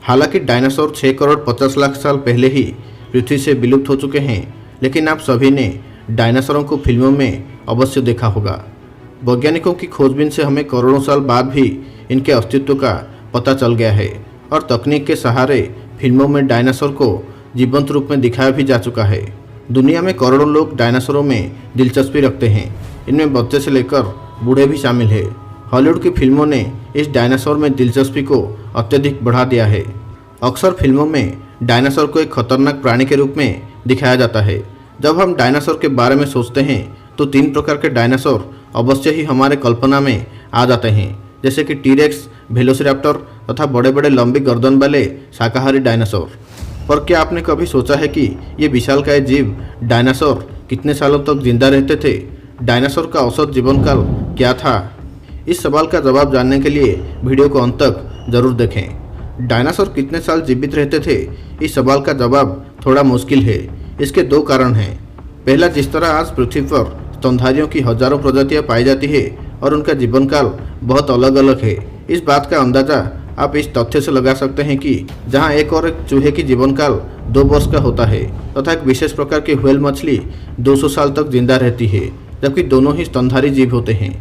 हालांकि डायनासोर 6 करोड़ 50 लाख साल पहले ही पृथ्वी से विलुप्त हो चुके हैं, लेकिन आप सभी ने डायनासोरों को फिल्मों में अवश्य देखा होगा। वैज्ञानिकों की खोजबीन से हमें करोड़ों साल बाद भी इनके अस्तित्व का पता चल गया है और तकनीक के सहारे फिल्मों में डायनासोर को जीवंत रूप में दिखाया भी जा चुका है। दुनिया में करोड़ों लोग डायनासोरों में दिलचस्पी रखते हैं। इनमें बच्चे से लेकर बूढ़े भी शामिल है। हॉलीवुड की फिल्मों ने इस डायनासोर में दिलचस्पी को अत्यधिक बढ़ा दिया है। अक्सर फिल्मों में डायनासोर को एक खतरनाक प्राणी के रूप में दिखाया जाता है। जब हम डायनासोर के बारे में सोचते हैं तो 3 प्रकार के डायनासोर अवश्य ही हमारे कल्पना में आ जाते हैं, जैसे कि टीरेक्स, वेलोसिराप्टर तथा बड़े बड़े लंबी गर्दन वाले शाकाहारी डायनासोर। पर क्या आपने कभी सोचा है कि ये विशालकाय जीव डायनासोर कितने सालों तक जिंदा रहते थे? डायनासोर का औसत जीवन काल क्या था? इस सवाल का जवाब जानने के लिए वीडियो को अंत तक जरूर देखें। डायनासोर कितने साल जीवित रहते थे? इस सवाल का जवाब थोड़ा मुश्किल है। इसके 2 कारण हैं। पहला, जिस तरह आज पृथ्वी पर स्तनधारियों की हजारों प्रजातियां पाई जाती है और उनका जीवन काल बहुत अलग अलग है। इस बात का अंदाजा आप इस तथ्य से लगा सकते हैं कि जहां एक चूहे की जीवन काल 2 वर्ष का होता है तथा एक विशेष प्रकार की व्हेल मछली 200 साल तक जिंदा रहती है, जबकि दोनों ही स्तनधारी जीव होते हैं।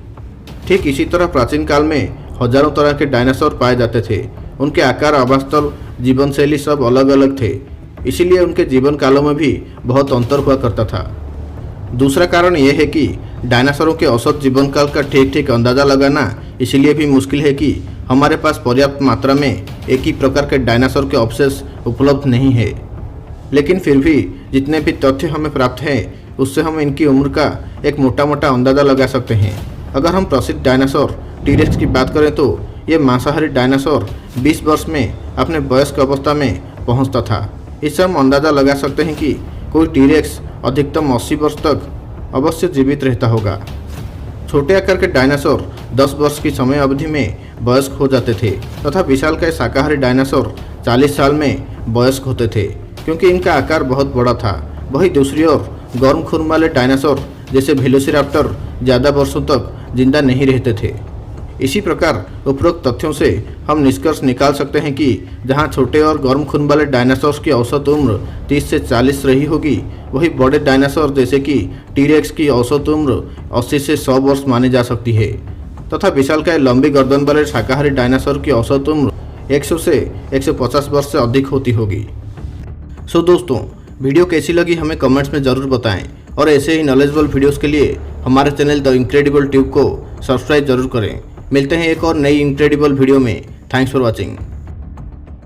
ठीक इसी तरह प्राचीन काल में हजारों तरह के डायनासोर पाए जाते थे। उनके आकार, आवासस्थल, जीवन शैली सब अलग अलग थे, इसीलिए उनके जीवन कालों में भी बहुत अंतर हुआ करता था। दूसरा कारण यह है कि डायनासोरों के औसत जीवन काल का ठीक अंदाज़ा लगाना इसलिए भी मुश्किल है कि हमारे पास पर्याप्त मात्रा में एक ही प्रकार के डायनासोर के अवशेष उपलब्ध नहीं है। लेकिन फिर भी जितने भी तथ्य हमें प्राप्त हैं उससे हम इनकी उम्र का एक मोटा अंदाज़ा लगा सकते हैं। अगर हम प्रसिद्ध डायनासोर टीरेक्स की बात करें तो ये मांसाहारी डायनासोर 20 वर्ष में अपने वयस्क अवस्था में पहुँचता था। इससे हम अंदाज़ा लगा सकते हैं कि कोई टीरेक्स अधिकतम 80 वर्ष तक अवश्य जीवित रहता होगा। छोटे आकार के डायनासोर 10 वर्ष की समय अवधि में वयस्क हो जाते थे तथा विशालकाय शाकाहारी डायनासोर 40 साल में वयस्क होते थे, क्योंकि इनका आकार बहुत बड़ा था। वहीं दूसरी ओर गर्म खून वाले डायनासोर जैसे वेलोसिराप्टर ज़्यादा वर्षों तक जिंदा नहीं रहते थे। इसी प्रकार उपरोक्त तथ्यों से हम निष्कर्ष निकाल सकते हैं कि जहां छोटे और गर्म खून वाले डायनासोर्स की औसत उम्र 30 से 40 रही होगी, वहीं बड़े डायनासोर जैसे कि टीरेक्स की औसत उम्र 80 से 100 वर्ष मानी जा सकती है तथा विशालकाय लंबी गर्दन वाले शाकाहारी डायनासोर की औसत उम्र 100 से 150 वर्ष से अधिक होती होगी। सो दोस्तों, वीडियो कैसी लगी हमें कमेंट्स में ज़रूर बताएं और ऐसे ही नॉलेजेबल वीडियोज़ के लिए हमारे चैनल द इनक्रेडिबल ट्यूब को सब्सक्राइब जरूर करें। मिलते हैं एक और नई इनक्रेडिबल वीडियो में। Thanks for watching.